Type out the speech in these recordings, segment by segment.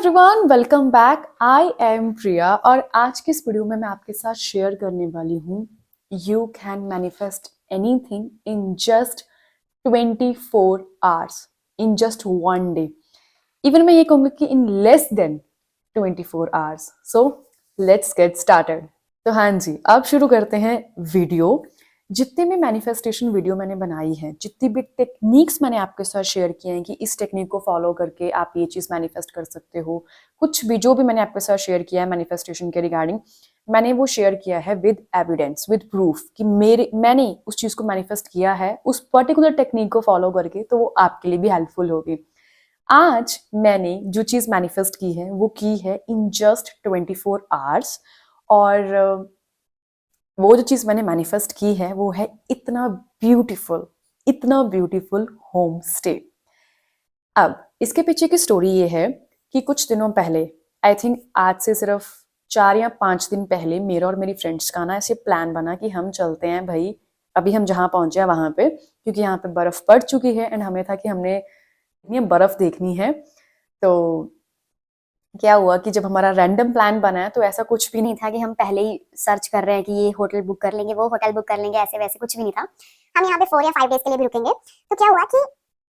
Everyone, welcome back. I am Priya और आज की इस वीडियो में मैं आपके साथ शेयर करने वाली हूँ you can manifest anything in just 24 hours, in just one day. Even मैं ये कहूँगी कि in less than 24 hours. So let's get started. तो हाँ जी, अब शुरू करते हैं वीडियो। जितने भी मैनिफेस्टेशन वीडियो मैंने बनाई है, जितनी भी टेक्निक्स मैंने आपके साथ शेयर किए हैं कि इस टेक्निक को फॉलो करके आप ये चीज़ मैनिफेस्ट कर सकते हो, कुछ भी जो भी मैंने आपके साथ शेयर किया है मैनिफेस्टेशन के रिगार्डिंग, मैंने वो शेयर किया है विद एविडेंस, विद प्रूफ कि मैंने उस चीज़ को मैनिफेस्ट किया है उस पर्टिकुलर टेक्निक को फॉलो करके, तो वो आपके लिए भी हेल्पफुल होगी। आज मैंने जो चीज़ मैनिफेस्ट की है वो की है इन जस्ट 24 आवर्स। और वो जो चीज़ मैंने मैनिफेस्ट की है वो है इतना ब्यूटीफुल होम स्टे। अब इसके पीछे की स्टोरी ये है कि कुछ दिनों पहले, आई थिंक आज से सिर्फ 4 या 5 दिन पहले, मेरा और मेरी फ्रेंड्स का ना ऐसे प्लान बना कि हम चलते हैं भाई, अभी हम जहाँ पहुंचे हैं वहां पे, क्योंकि यहाँ पे बर्फ पड़ चुकी है एंड हमें था कि हमने ये बर्फ देखनी है। तो क्या हुआ कि जब हमारा रैंडम प्लान बना है तो ऐसा कुछ भी नहीं था कि हम पहले ही सर्च कर रहे हैं कि ये होटल बुक कर लेंगे, वो होटल बुक कर लेंगे, ऐसे वैसे कुछ भी नहीं था। हम यहाँ पे 4 या 5 डेज के लिए भी रुकेंगे। तो क्या हुआ कि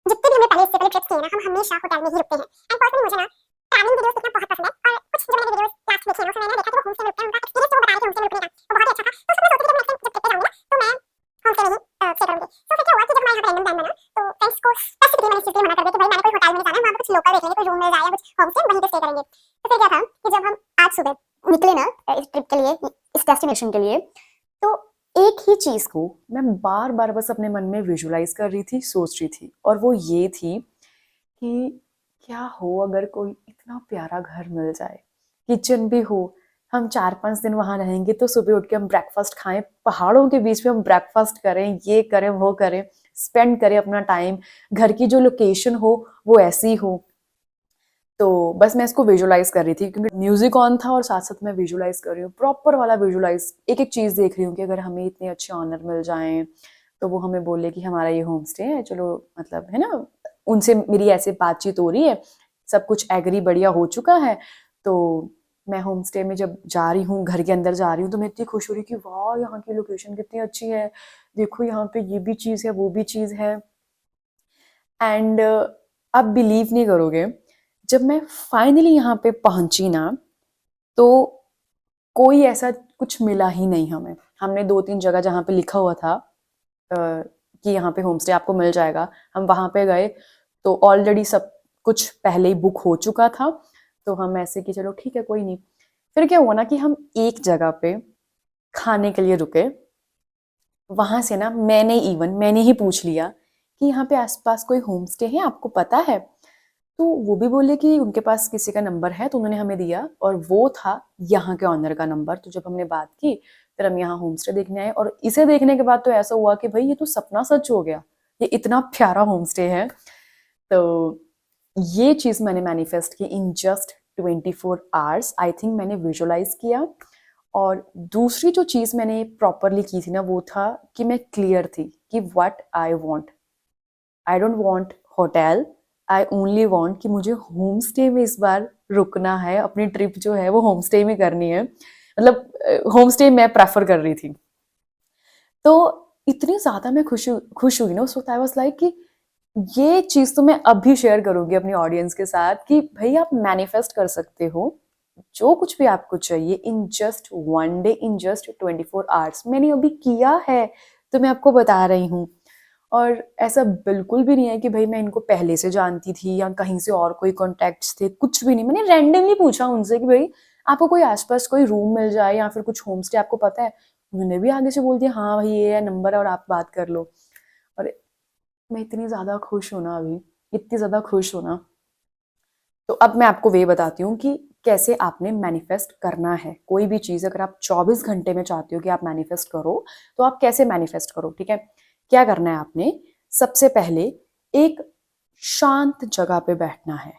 जितने भी हमने पहले इससे पहले ट्रिप्स किए ना, हम हमेशा होटल में ही रुकते हैं। एंड पर्सनली मुझे ना ट्रैवलिंग वीडियोस देखना बहुत पसंद है, और कुछ जो मैंने वीडियोस लास्ट देखे ना उसमें मैंने देखा कि वो होम स्टे में रुकते हैं, उनका एक्सपीरियंस जो वो बता रहे थे होम स्टे में रुकने का वो बहुत ही अच्छा था। तो उसमें मैं सोच रही थी जब नेक्स्ट टाइम जब ट्रिप पे जाऊंगी ना तो मैं होम स्टे में ही स्टे करूंगी। तो फिर क्या हुआ कि जब हमारा यहाँ रैंडम प्लान बना तो फ्रेंड्स को स्पेसिफिकली मैंने इस चीज़ के लिए मना कर दिया कि भाई मैंने कोई होटल में नहीं जाना है, वहाँ पे कुछ लोकल देख लेंगे, कोई रूम मिल जाए या कुछ होम स्टे वहीं पे स्टे करेंगे। तो फिर क्या था कि जब हम आज सुबह निकले ना इस ट्रिप के लिए, इस डेस्टिनेशन के लिए, तो एक ही चीज को मैं बार बार बस अपने मन में विजुलाइज कर रही थी, सोच रही थी, और वो ये थी कि क्या हो अगर कोई इतना प्यारा घर मिल जाए, किचन भी हो, हम 4-5 दिन वहां रहेंगे तो सुबह उठ के हम ब्रेकफास्ट खाएं, पहाड़ों के बीच में हम ब्रेकफास्ट करें, ये करें वो करें, स्पेंड करें अपना टाइम, घर की जो लोकेशन हो वो ऐसी हो। तो बस मैं इसको विजुलाइज कर रही थी क्योंकि म्यूजिक ऑन था और साथ साथ मैं विजुलाइज कर रही हूँ, प्रॉपर वाला विजुलाइज, एक एक चीज देख रही हूँ कि अगर हमें इतने अच्छे ऑनर मिल जाएं तो वो हमें बोले कि हमारा ये होम स्टे है, चलो मतलब है ना, उनसे मेरी ऐसे बातचीत हो रही है, सब कुछ एग्री बढ़िया हो चुका है। तो मैं होम स्टे में जब जा रही हूँ, घर के अंदर जा रही हूँ, तो मैं इतनी खुश हो रही कि वाह यहाँ की लोकेशन कितनी अच्छी है, देखो यहाँ पे ये भी चीज़ है वो भी चीज़ है। एंड आप बिलीव नहीं करोगे, जब मैं फाइनली यहाँ पे पहुंची ना तो कोई ऐसा कुछ मिला ही नहीं हमें। हमने 2-3 जगह जहाँ पे लिखा हुआ था कि यहाँ पे होम स्टे आपको मिल जाएगा, हम वहां पे गए तो ऑलरेडी सब कुछ पहले ही बुक हो चुका था। तो हम ऐसे कि चलो ठीक है कोई नहीं। फिर क्या हुआ ना कि हम एक जगह पे खाने के लिए रुके, वहां से ना मैंने ही पूछ लिया कि यहाँ पे आसपास कोई होम स्टे है आपको पता है। तो वो भी बोले कि उनके पास किसी का नंबर है, तो उन्होंने हमें दिया और वो था यहाँ के ऑनर का नंबर। तो जब हमने बात की फिर हम यहाँ होम स्टे देखने आए, और इसे देखने के बाद तो ऐसा हुआ कि भाई ये तो सपना सच हो गया, ये इतना प्यारा होम स्टे है। तो ये चीज मैंने मैनिफेस्ट की in just 24 hours. I think मैंने विजुलाइज किया। और दूसरी जो चीज मैंने प्रॉपरली की थी ना वो था कि मैं क्लियर थी कि what I want. I don't want hotel, I only want कि मुझे होम स्टे में इस बार रुकना है, अपनी ट्रिप जो है वो होम स्टे में करनी है, मतलब होम स्टे मैं प्रेफर कर रही थी। तो इतनी ज्यादा मैं खुश हुई ना उस वक्त, आई वाज लाइक कि ये चीज तो मैं अभी शेयर करूंगी अपनी ऑडियंस के साथ कि भाई आप मैनिफेस्ट कर सकते हो जो कुछ भी आपको चाहिए in just one day, in just 24 hours. मैंने अभी किया है तो मैं आपको बता रही हूँ। और ऐसा बिल्कुल भी नहीं है कि भाई मैं इनको पहले से जानती थी या कहीं से और कोई कॉन्टेक्ट्स थे, कुछ भी नहीं। मैंने रैंडमली पूछा उनसे कि भाई आपको कोई आसपास कोई रूम मिल जाए या फिर कुछ होम स्टे आपको पता है। उन्होंने भी आगे से बोल दिया हाँ भाई ये है नंबर है और आप बात कर लो। और मैं इतनी ज्यादा खुश हूं ना अभी, इतनी ज्यादा खुश हूं ना। तो अब मैं आपको वे बताती हूँ कि कैसे आपने मैनिफेस्ट करना है कोई भी चीज। अगर आप 24 घंटे में चाहते हो कि आप मैनिफेस्ट करो तो आप कैसे मैनिफेस्ट करो, ठीक है। क्या करना है आपने, सबसे पहले एक शांत जगह पे बैठना है,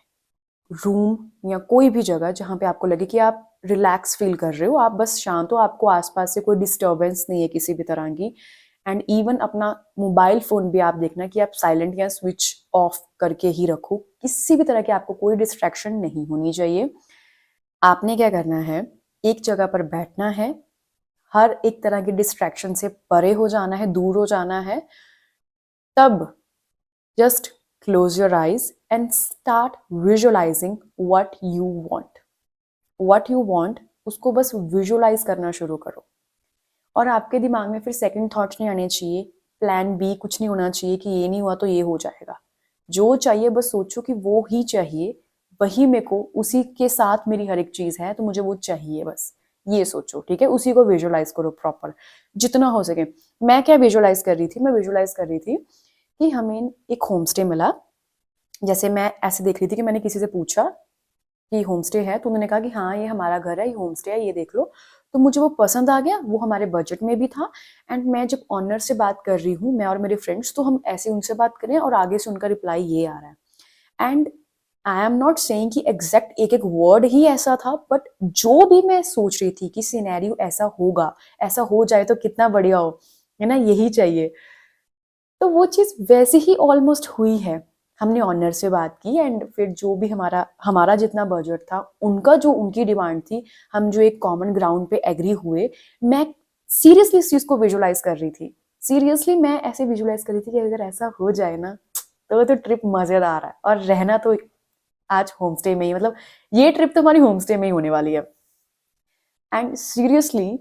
रूम या कोई भी जगह जहां पे आपको लगे कि आप रिलैक्स फील कर रहे हो, आप बस शांत हो, आपको आसपास से कोई डिस्टरबेंस नहीं है किसी भी तरह की। एंड इवन अपना मोबाइल फ़ोन भी आप देखना कि आप साइलेंट या स्विच ऑफ करके ही रखो, किसी भी तरह की आपको कोई डिस्ट्रैक्शन नहीं होनी चाहिए। आपने क्या करना है, एक जगह पर बैठना है, हर एक तरह की डिस्ट्रैक्शन से परे हो जाना है, दूर हो जाना है। तब just close your eyes and start visualising what you want. What you want उसको बस विजुअलाइज करना शुरू करो। और आपके दिमाग में फिर सेकंड थॉट्स नहीं आने चाहिए, प्लान बी कुछ नहीं होना चाहिए कि ये नहीं हुआ तो ये हो जाएगा। जो चाहिए बस सोचो कि वो ही चाहिए, वही मेरे को, उसी के साथ मेरी हर एक चीज है तो मुझे वो चाहिए, बस ये सोचो। ठीक है, उसी को विजुअलाइज करो प्रॉपर जितना हो सके। मैं क्या विजुअलाइज कर रही थी, मैं विजुअलाइज कर रही थी कि हमें एक होम स्टे मिला। जैसे मैं ऐसे देख रही थी कि मैंने किसी से पूछा कि होम स्टे है, तो उन्होंने कहा कि हाँ ये हमारा घर है, ये होम स्टे है, ये देख लो। तो मुझे वो पसंद आ गया, वो हमारे बजट में भी था। एंड मैं जब ऑनर से बात कर रही हूँ, मैं और मेरे फ्रेंड्स, तो हम ऐसे उनसे बात करें और आगे से उनका रिप्लाई ये आ रहा है। And I am not saying कि एग्जैक्ट एक एक वर्ड ही ऐसा था, बट जो भी मैं सोच रही थी कि सिनेरियो ऐसा होगा, ऐसा हो जाए तो कितना बढ़िया हो, है ना, यही चाहिए। तो वो चीज़ वैसे ही ऑलमोस्ट हुई है। हमने ऑनर से बात की एंड फिर जो भी हमारा हमारा जितना बजट था, उनका जो उनकी डिमांड थी, हम जो एक कॉमन ग्राउंड पे एग्री हुए। मैं सीरियसली इस चीज़ को विजुअलाइज कर रही थी। सीरियसली मैं ऐसे विजुअलाइज कर रही थी कि अगर ऐसा हो जाए ना, तो ट्रिप मज़ेदार है। और रहना तो आज होम स्टे में ही, मतलब ये ट्रिप तो हमारी होम स्टे में ही होने वाली है। एंड सीरियसली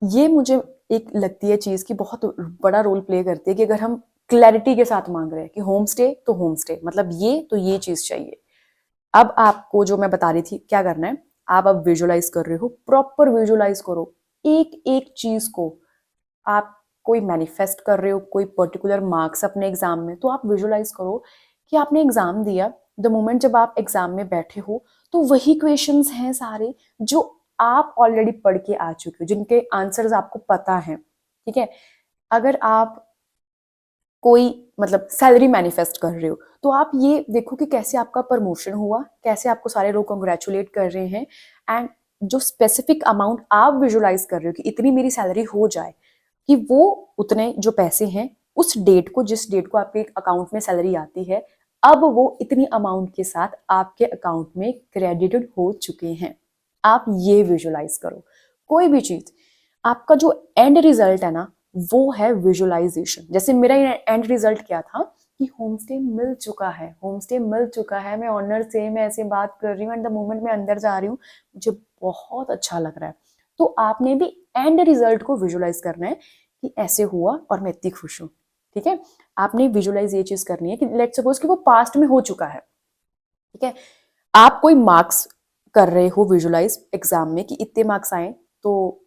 ये मुझे एक लगती है चीज़ कि बहुत बड़ा रोल प्ले करती है कि अगर हम क्लैरिटी के साथ मांग रहे हैं कि होम स्टे तो होम स्टे, मतलब ये तो ये चीज़ चाहिए। अब आपको जो मैं बता रही थी क्या करना है, आप अब विजुअलाइज कर रहे हो, प्रॉपर विजुअलाइज करो एक एक चीज़ को। आप कोई मैनिफेस्ट कर रहे हो कोई पर्टिकुलर मार्क्स अपने एग्जाम में, तो आप विजुअलाइज करो कि आपने एग्जाम दिया। द मोमेंट जब आप एग्जाम में बैठे हो, तो वही क्वेश्चंस हैं सारे जो आप ऑलरेडी पढ़ के आ चुके हो, जिनके आंसर्स आपको पता हैं। ठीक है, अगर आप कोई मतलब सैलरी मैनिफेस्ट कर रहे हो, तो आप ये देखो कि कैसे आपका प्रमोशन हुआ, कैसे आपको सारे लोग कंग्रेचुलेट कर रहे हैं। एंड जो स्पेसिफिक अमाउंट आप विजुअलाइज कर रहे हो कि इतनी मेरी सैलरी हो जाए, कि वो उतने जो पैसे हैं उस डेट को, जिस डेट को आपके अकाउंट में सैलरी आती है, अब वो इतनी अमाउंट के साथ आपके अकाउंट में क्रेडिटेड हो चुके हैं। आप ये विजुअलाइज करो कोई भी चीज। आपका जो एंड रिजल्ट है ना, वो है विजुअलाइजेशन। जैसे मेरा एंड रिजल्ट क्या था कि होम स्टे मिल चुका है, होम स्टे मिल चुका है, मैं ऑनर से मैं ऐसे बात कर रही हूँ एंड द मोमेंट मैं अंदर जा रही हूँ मुझे बहुत अच्छा लग रहा है। तो आपने भी एंड रिजल्ट को विजुअलाइज करना है कि ऐसे हुआ और मैं इतनी खुश हूँ। ठीक है, आपने विजुअलाइज ये चीज करनी है कि लेट्स सपोज कि वो पास्ट में हो चुका है। ठीक है, आप कोई मार्क्स कर रहे हो विजुअलाइज एग्जाम में कि इतने मार्क्स आए तो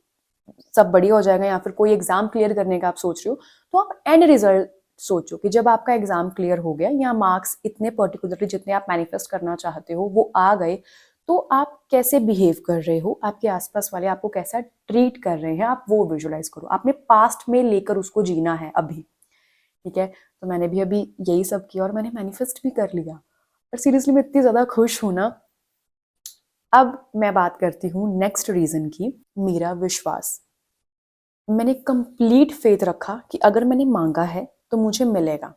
सब बढ़िया हो जाएगा, या फिर कोई एग्जाम क्लियर करने का आप सोच रहे हो, तो आप एंड रिजल्ट सोचो कि जब आपका एग्जाम क्लियर हो गया या मार्क्स इतने पर्टिकुलरली जितने आप मैनिफेस्ट करना चाहते हो वो आ गए, तो आप कैसे बिहेव कर रहे हो, आपके आसपास वाले आपको कैसा ट्रीट कर रहे हैं, आप वो विजुअलाइज करो। आपने पास्ट में लेकर उसको जीना है अभी। ठीक है, तो मैंने भी अभी यही सब किया और मैंने मैनिफेस्ट भी कर लिया। और सीरियसली मैं इतनी ज्यादा खुश हूं ना। अब मैं बात करती हूँ नेक्स्ट रीजन की, मेरा विश्वास। मैंने कंप्लीट फेथ रखा कि अगर मैंने मांगा है तो मुझे मिलेगा।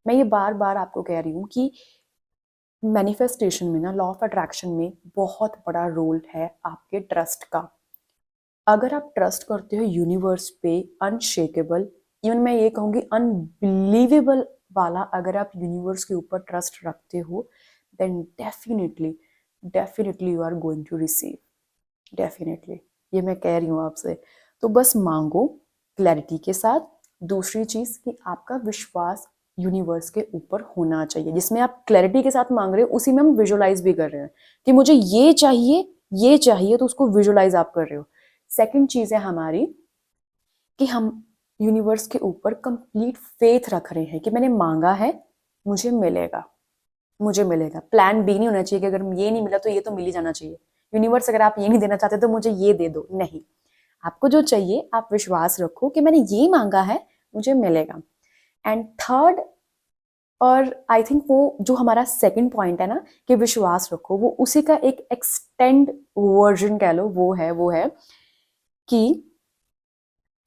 मैं ये बार बार आपको कह रही हूँ कि मैनिफेस्टेशन में ना, लॉ ऑफ अट्रैक्शन में बहुत बड़ा रोल है आपके ट्रस्ट का। अगर आप ट्रस्ट करते हो यूनिवर्स पे, अनशेकेबल, इवन मैं ये कहूँगी अनबिलीवेबल वाला, अगर आप यूनिवर्स के ऊपर ट्रस्ट रखते हो, then definitely definitely you are going to receive, definitely. ये मैं कह रही हूँ आपसे। तो बस मांगो क्लैरिटी के साथ। दूसरी चीज कि आपका विश्वास यूनिवर्स के ऊपर होना चाहिए, जिसमें आप क्लैरिटी के साथ मांग रहे हो उसी में हम विजुअलाइज भी कर रहे हैं कि मुझे ये चाहिए, ये चाहिए, तो उसको विजुअलाइज आप कर रहे हो। सेकंड चीज है हमारी कि हम यूनिवर्स के ऊपर कंप्लीट फेथ रख रहे हैं कि मैंने मांगा है, मुझे मिलेगा, मुझे मिलेगा। प्लान बी नहीं होना चाहिए कि अगर ये नहीं मिला तो ये तो मिल ही जाना चाहिए। यूनिवर्स अगर आप ये नहीं देना चाहते तो मुझे ये दे दो, नहीं। आपको जो चाहिए आप विश्वास रखो कि मैंने ये मांगा है, मुझे मिलेगा। एंड थर्ड, और आई थिंक वो जो हमारा सेकंड पॉइंट है ना कि विश्वास रखो, वो उसी का एक एक्सटेंड वर्जन कह लो, वो है कि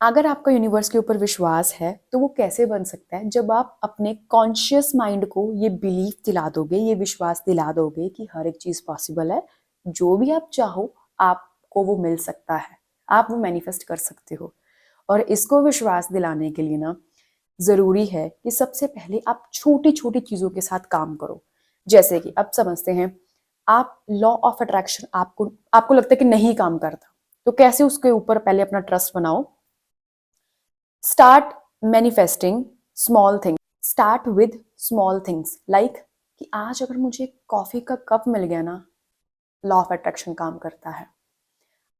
अगर आपका यूनिवर्स के ऊपर विश्वास है तो वो कैसे बन सकता है, जब आप अपने कॉन्शियस माइंड को ये बिलीफ दिला दोगे, ये विश्वास दिला दोगे कि हर एक चीज पॉसिबल है, जो भी आप चाहो आपको वो मिल सकता है, आप वो मैनिफेस्ट कर सकते हो। और इसको विश्वास दिलाने के लिए ना जरूरी है कि सबसे पहले आप छोटी छोटी चीजों के साथ काम करो। जैसे कि अब समझते हैं, आप लॉ ऑफ अट्रैक्शन आपको आपको लगता है कि नहीं काम करता, तो कैसे उसके ऊपर पहले अपना ट्रस्ट बनाओ। Start manifesting small things. Start with small things like कि आज अगर मुझे कॉफी का कप मिल गया ना, लॉ ऑफ अट्रैक्शन काम करता है।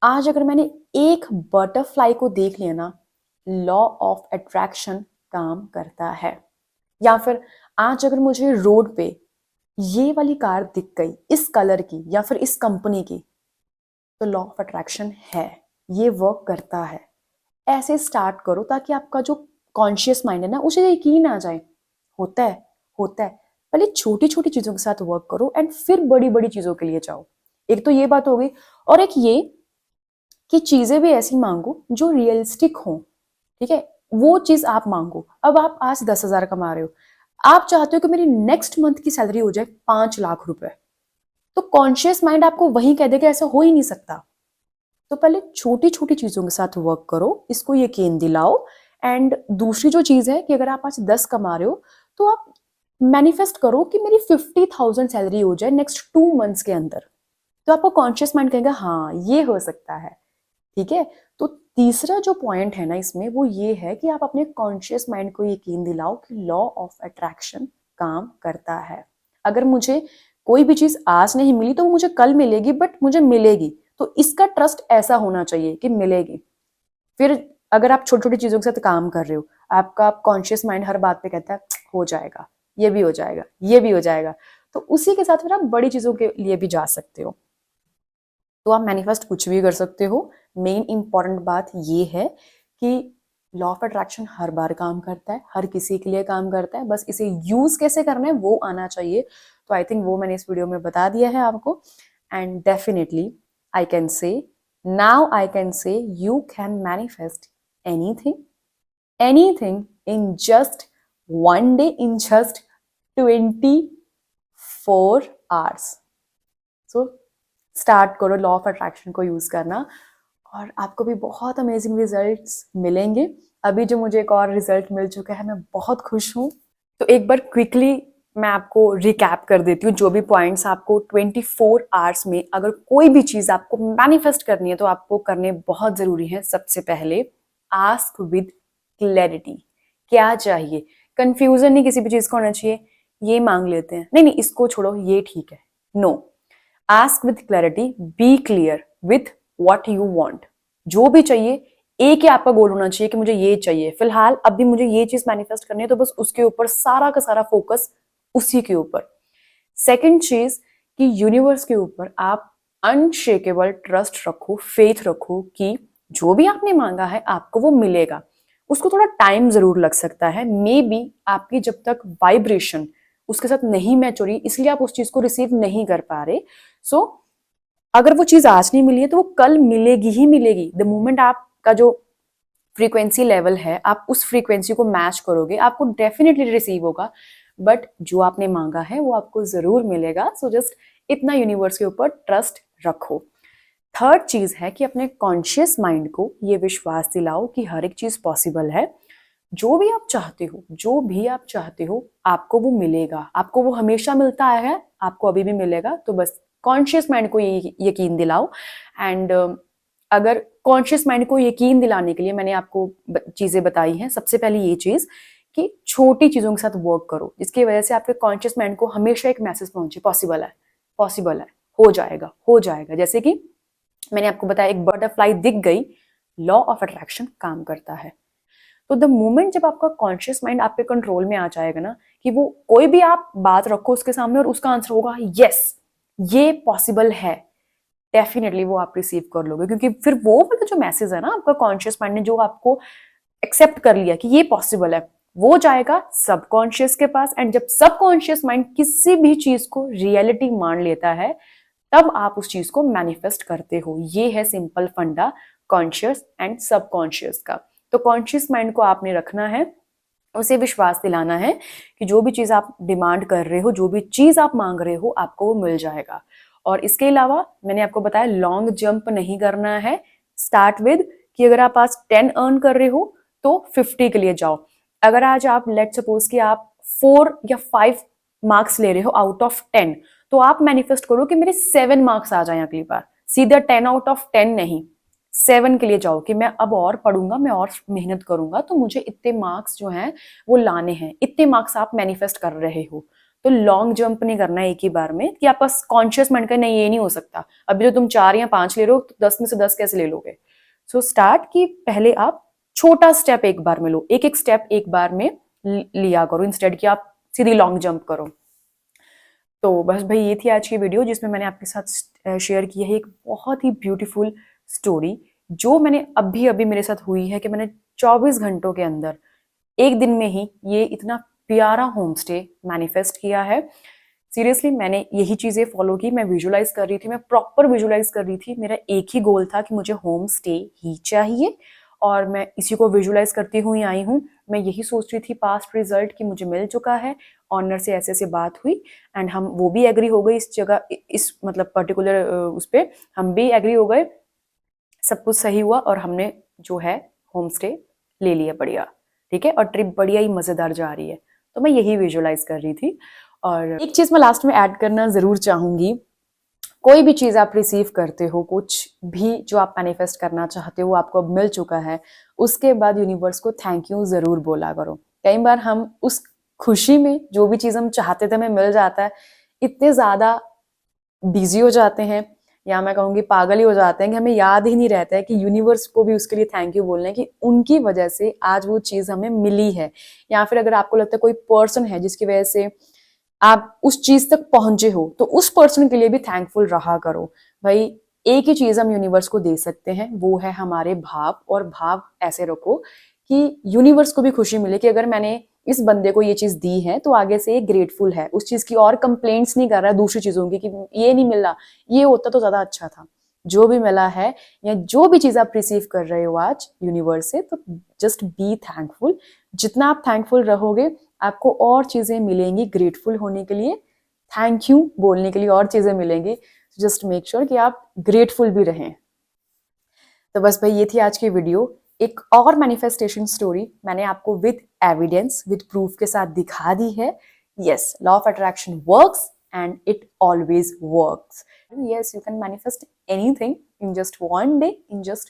आज अगर मैंने एक बटरफ्लाई को देख लिया ना, लॉ ऑफ अट्रैक्शन काम करता है। या फिर आज अगर मुझे रोड पे ये वाली कार दिख गई इस कलर की या फिर इस कंपनी की, तो लॉ ऑफ अट्रैक्शन है, ये वर्क करता है। ऐसे स्टार्ट करो ताकि आपका जो कॉन्शियस माइंड है ना, उसे यकीन आ जाए होता है, होता है। पहले छोटी छोटी चीजों के साथ वर्क करो एंड फिर बड़ी बड़ी चीजों के लिए जाओ। एक तो ये बात हो गई, और एक ये कि चीजें भी ऐसी मांगो जो रियलिस्टिक हो। ठीक है, वो चीज आप मांगो। अब आप आज 10,000 कमा रहे हो, आप चाहते हो कि मेरी नेक्स्ट मंथ की सैलरी हो जाए 5 लाख रुपए, तो कॉन्शियस माइंड आपको वही कह देगा ऐसा हो ही नहीं सकता। तो पहले छोटी छोटी चीजों के साथ वर्क करो, इसको यकीन दिलाओ। एंड दूसरी जो चीज है कि अगर आप आज 10 कमा रहे हो, तो आप मैनिफेस्ट करो कि मेरी 50,000 सैलरी हो जाए नेक्स्ट 2 मंथ्स के अंदर। तो आपको कॉन्शियस माइंड कहेगा हाँ ये हो सकता है। ठीक है, तो तीसरा जो पॉइंट है ना इसमें, वो ये है कि आप अपने कॉन्शियस माइंड को यकीन दिलाओ कि लॉ ऑफ अट्रैक्शन काम करता है। अगर मुझे कोई भी चीज आज नहीं मिली तो वो मुझे कल मिलेगी, बट मुझे मिलेगी, तो इसका ट्रस्ट ऐसा होना चाहिए कि मिलेगी। फिर अगर आप छोटी छोटी चीजों के साथ काम कर रहे हो, आपका कॉन्शियस माइंड हर बात पे कहता है हो जाएगा, ये भी हो जाएगा, ये भी हो जाएगा, तो उसी के साथ फिर आप बड़ी चीजों के लिए भी जा सकते हो। तो आप मैनिफेस्ट कुछ भी कर सकते हो। मेन इंपॉर्टेंट बात ये है कि लॉ ऑफ अट्रैक्शन हर बार काम करता है, हर किसी के लिए काम करता है, बस इसे यूज कैसे करना है वो आना चाहिए। तो आई थिंक वो मैंने इस वीडियो में बता दिया है आपको। And definitely I can say, now I can say you can manifest anything, anything in just 1 day, in just 24 hours. So start करो लॉ ऑफ अट्रैक्शन को यूज करना, और आपको भी बहुत अमेजिंग रिजल्ट्स मिलेंगे। अभी जो मुझे एक और रिजल्ट मिल चुका है, मैं बहुत खुश हूँ। तो एक बार क्विकली मैं आपको रिकैप कर देती हूँ जो भी पॉइंट्स आपको 24 आवर्स में अगर कोई भी चीज आपको मैनिफेस्ट करनी है तो आपको करने बहुत जरूरी है। सबसे पहले आस्क विद क्लैरिटी, क्या चाहिए, कंफ्यूजन नहीं किसी भी चीज को होना चाहिए। ये मांग लेते हैं, नहीं नहीं इसको छोड़ो ये ठीक है, no. Ask with clarity, be clear with what you want. जो भी चाहिए, एक ही आपका गोल होना चाहिए कि मुझे ये चाहिए, फिलहाल अभी मुझे ये चीज मैनिफेस्ट करनी है, तो बस उसके ऊपर सारा का सारा फोकस उसी के ऊपर। सेकंड चीज कि यूनिवर्स के ऊपर आप अनशेकेबल ट्रस्ट रखो, फेथ रखो कि जो भी आपने मांगा है आपको वो मिलेगा। उसको थोड़ा टाइम जरूर लग सकता है, मे बी आपकी जब तक वाइब्रेशन उसके साथ नहीं मैच हो रही, इसलिए आप उस चीज को रिसीव नहीं कर पा रहे। सो अगर वो चीज आज नहीं मिली है तो वो कल मिलेगी ही मिलेगी। द मोमेंट आपका जो फ्रीक्वेंसी लेवल है आप उस फ्रीक्वेंसी को मैच करोगे, आपको डेफिनेटली रिसीव होगा। बट जो आपने मांगा है वो आपको जरूर मिलेगा। सो जस्ट इतना यूनिवर्स के ऊपर ट्रस्ट रखो। थर्ड चीज है कि अपने कॉन्शियस माइंड को ये विश्वास दिलाओ कि हर एक चीज पॉसिबल है। जो भी आप चाहते हो, जो भी आप चाहते हो आपको वो मिलेगा, आपको वो हमेशा मिलता है, आपको अभी भी मिलेगा। तो बस कॉन्शियस माइंड को ये यकीन दिलाओ। एंड अगर कॉन्शियस माइंड को यकीन दिलाने के लिए मैंने आपको चीजें बताई हैं, सबसे पहले ये चीज कि छोटी चीजों के साथ वर्क करो जिसकी वजह से आपके कॉन्शियस माइंड को हमेशा एक मैसेज पहुंचे, पॉसिबल है, पॉसिबल है, हो जाएगा, हो जाएगा। जैसे कि मैंने आपको बताया एक बटरफ्लाई दिख गई, लॉ ऑफ अट्रैक्शन काम करता है। तो द मोमेंट जब आपका कॉन्शियस माइंड आपके कंट्रोल में आ जाएगा ना, कि वो कोई भी आप बात रखो उसके सामने और उसका आंसर होगा यस ये पॉसिबल है, डेफिनेटली वो आप रिसीव कर लोगे। क्योंकि फिर वो वाला जो मैसेज है ना, आपका कॉन्शियस माइंड ने जो आपको एक्सेप्ट कर लिया कि ये पॉसिबल है, वो जाएगा सबकॉन्शियस के पास। एंड जब सबकॉन्शियस माइंड किसी भी चीज को रियलिटी मान लेता है, तब आप उस चीज को मैनिफेस्ट करते हो। ये है सिंपल फंडा कॉन्शियस एंड सबकॉन्शियस का। तो कॉन्शियस माइंड को आपने रखना है, उसे विश्वास दिलाना है कि जो भी चीज आप डिमांड कर रहे हो, जो भी चीज आप मांग रहे हो, आपको वो मिल जाएगा। और इसके अलावा मैंने आपको बताया लॉन्ग जंप नहीं करना है। स्टार्ट विद कि अगर आप आज 10 अर्न कर रहे हो तो 50 के लिए जाओ। अगर आज आप लेट सपोज कि आप 4 या 5 मार्क्स ले रहे हो आउट ऑफ 10, तो आप मैनिफेस्ट करो कि मेरे 7 मार्क्स आ जाए अगली बार। सीधा 10 आउट ऑफ 10 नहीं, 7 के लिए जाओ कि मैं अब और पढ़ूंगा, मैं और मेहनत करूंगा, तो मुझे इतने मार्क्स जो हैं वो लाने हैं। इतने मार्क्स आप मैनिफेस्ट कर रहे हो। तो लॉन्ग जंप नहीं करना है एक ही बार में कि आपका कॉन्शियस माइंड का नहीं, ये नहीं हो सकता, अभी तो तुम 4 या 5 ले रहे हो तो 10 में से 10 कैसे ले लोगे। सो स्टार्ट कि पहले आप छोटा स्टेप एक बार में लो, एक एक स्टेप एक बार में लिया करो, इंस्टेड कि आप सीधी लॉन्ग जंप करो। तो बस भाई ये थी आज की वीडियो जिसमें मैंने आपके साथ शेयर की है एक बहुत ही ब्यूटीफुल स्टोरी जो मैंने अभी अभी मेरे साथ हुई है कि मैंने 24 घंटों के अंदर एक दिन में ही ये इतना प्यारा होम स्टे मैनिफेस्ट किया है। सीरियसली मैंने यही चीजें फॉलो की, मैं विजुलाइज कर रही थी, मैं प्रॉपर विजुलाइज कर रही थी। मेरा एक ही गोल था कि मुझे होम स्टे ही चाहिए और मैं इसी को विजुलाइज करती हुई आई हूँ। मैं यही सोच रही थी पास्ट रिजल्ट कि मुझे मिल चुका है, ऑनर से ऐसे ऐसे बात हुई एंड हम वो भी एग्री हो गए इस जगह, इस मतलब पर्टिकुलर उस पर हम भी एग्री हो गए, सब कुछ सही हुआ और हमने जो है होम स्टे ले लिया बढ़िया, ठीक है, और ट्रिप बढ़िया ही मजेदार जा रही है। तो मैं यही विजुलाइज कर रही थी। और एक चीज मैं लास्ट में ऐड करना जरूर चाहूंगी, कोई भी चीज आप रिसीव करते हो, कुछ भी जो आप मैनिफेस्ट करना चाहते हो आपको अब मिल चुका है, उसके बाद यूनिवर्स को थैंक यू जरूर बोला करो। कई बार हम उस खुशी में जो भी चीज हम चाहते थे हमें मिल जाता है, इतने ज्यादा बिजी हो जाते हैं या मैं कहूँगी पागल ही हो जाते हैं कि हमें याद ही नहीं रहता है कि यूनिवर्स को भी उसके लिए थैंक यू बोलना है कि उनकी वजह से आज वो चीज हमें मिली है। या फिर अगर आपको लगता है कोई पर्सन है जिसकी वजह से आप उस चीज तक पहुंचे हो, तो उस पर्सन के लिए भी थैंकफुल रहा करो। भाई एक ही चीज हम यूनिवर्स को दे सकते हैं, वो है हमारे भाव। और भाव ऐसे रखो कि यूनिवर्स को भी खुशी मिले कि अगर मैंने इस बंदे को ये चीज दी है तो आगे से ये ग्रेटफुल है उस चीज की और कंप्लेंट्स नहीं कर रहा है दूसरी चीजों की कि ये नहीं मिला, ये होता तो ज्यादा अच्छा था। जो भी मिला है या जो भी चीज आप रिसीव कर रहे हो आज यूनिवर्स से, तो जस्ट बी थैंकफुल। जितना आप थैंकफुल रहोगे आपको और चीजें मिलेंगी ग्रेटफुल होने के लिए, थैंक यू बोलने के लिए और चीजें मिलेंगी। जस्ट मेक श्योर कि आप ग्रेटफुल भी रहें। तो बस भाई ये थी आज की वीडियो। एक और मैनिफेस्टेशन स्टोरी मैंने आपको विद एविडेंस, विद प्रूफ के साथ दिखा दी है। Yes, law of attraction works and it always works. Yes, you can manifest anything in just one day, in just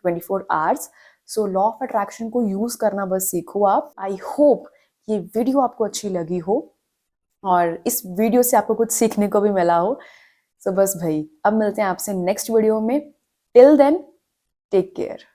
24 hours. So law of attraction को use करना बस सीखो आप। आई होप ये वीडियो आपको अच्छी लगी हो और इस वीडियो से आपको कुछ सीखने को भी मिला हो। सो बस भाई अब मिलते हैं आपसे नेक्स्ट वीडियो में। Till then take care.